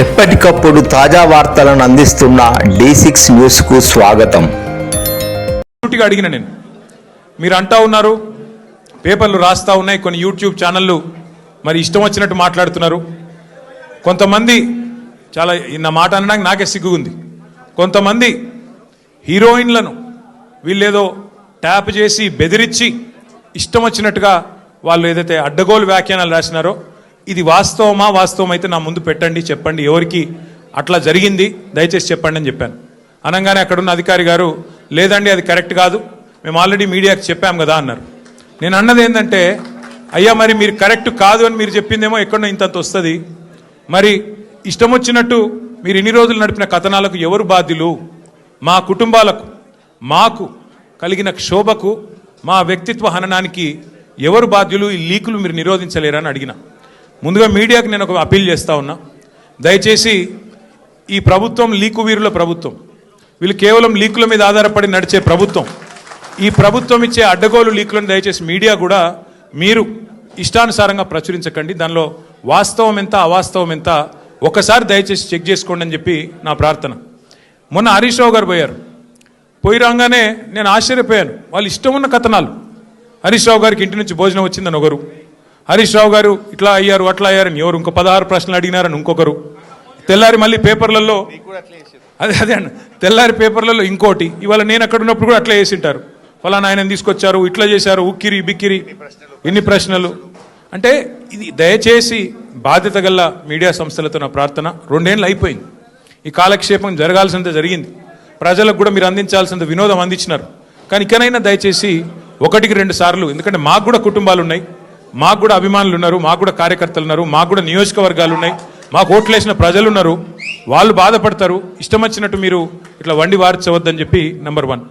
ఎప్పటికప్పుడు తాజా వార్తలను అందిస్తున్న D6 న్యూస్ కు స్వాగతం. అడిగిన నేను మీరు అంటా ఉన్నారు, పేపర్లు రాస్తా ఉన్నాయి, కొన్ని యూట్యూబ్ ఛానళ్ళు మరి ఇష్టం వచ్చినట్టు మాట్లాడుతున్నారు. కొంతమంది చాలా నా మాట అనడానికి నాకే సిగ్గు ఉంది. కొంతమంది హీరోయిన్లను వీళ్ళేదో ట్యాప్ చేసి బెదిరించి ఇష్టం వచ్చినట్టుగా వాళ్ళు ఏదైతే అడ్డగోలు వ్యాఖ్యానాలు రాసినారో ఇది వాస్తవం అయితే నా ముందు పెట్టండి, చెప్పండి ఎవరికి అట్లా జరిగింది దయచేసి చెప్పండి అని చెప్పాను. అనగానే అక్కడున్న అధికారి గారు లేదండి అది కరెక్ట్ కాదు, మేము ఆల్రెడీ మీడియాకి చెప్పాం కదా అన్నారు. నేను అన్నది ఏంటంటే అయ్యా మరి మీరు కరెక్ట్ కాదు అని మీరు చెప్పిందేమో ఎక్కడో ఇంతంత వస్తుంది, మరి ఇష్టం వచ్చినట్టు మీరు ఇన్ని రోజులు నడిపిన కథనాలకు ఎవరు బాధ్యులు? మా కుటుంబాలకు మాకు కలిగిన క్షోభకు మా వ్యక్తిత్వ హననానికి ఎవరు బాధ్యులు? ఈ లీకులు మీరు నిరోధించలేరని అడిగిన. ముందుగా మీడియాకి నేను ఒక అప్పీల్ చేస్తూ ఉన్నా, దయచేసి ఈ ప్రభుత్వం లీకు వీరుల ప్రభుత్వం, వీళ్ళు కేవలం లీకుల మీద ఆధారపడి నడిచే ప్రభుత్వం. ఈ ప్రభుత్వం ఇచ్చే అడ్డగోలు లీకులను దయచేసి మీడియా కూడా మీరు ఇష్టానుసారంగా ప్రచురించకండి, దానిలో వాస్తవం ఎంత అవాస్తవం ఎంత ఒకసారి దయచేసి చెక్ చేసుకోండి అని చెప్పి నా ప్రార్థన. మొన్న హరీష్ రావు గారు పోయి రాగానే నేను ఆశ్చర్యపోయాను. వాళ్ళు ఇష్టం ఉన్న కథనాలు, హరీష్ రావు గారికి ఇంటి నుంచి భోజనం వచ్చిందని ఒకరు, హరీష్ రావు గారు ఇట్లా అయ్యారు అట్లా అయ్యారని ఎవరు, ఇంకో 16 ప్రశ్నలు అడిగినారని ఇంకొకరు, తెల్లారి మళ్ళీ పేపర్లలో అదే అండి తెల్లారి పేపర్లలో ఇంకోటి, ఇవాళ నేను అక్కడ ఉన్నప్పుడు కూడా అట్లా వేసింటారు, ఫలానా ఆయన తీసుకొచ్చారు, ఇట్లా చేశారు, ఉక్కిరి బిక్కిరి ఇన్ని ప్రశ్నలు. అంటే ఇది దయచేసి బాధ్యత గల మీడియా సంస్థలతో నా ప్రార్థన. 2 ఏళ్ళు అయిపోయింది, ఈ కాలక్షేపం జరగాల్సినంత జరిగింది, ప్రజలకు కూడా మీరు అందించాల్సినంత వినోదం అందించినారు. కానీ ఇకనైనా దయచేసి 1-2 సార్లు, ఎందుకంటే మాకు కూడా కుటుంబాలు ఉన్నాయి, మాకు కూడా అభిమానులు ఉన్నారు, మాకు కూడా కార్యకర్తలు ఉన్నారు, మాకు కూడా నియోజకవర్గాలు ఉన్నాయి, మాకు ఓట్లేసిన ప్రజలు ఉన్నారు, వాళ్ళు బాధపడతారు. ఇష్టం వచ్చినట్టు మీరు ఇట్లా వండి వార్చవద్దని చెప్పి నంబర్ 1.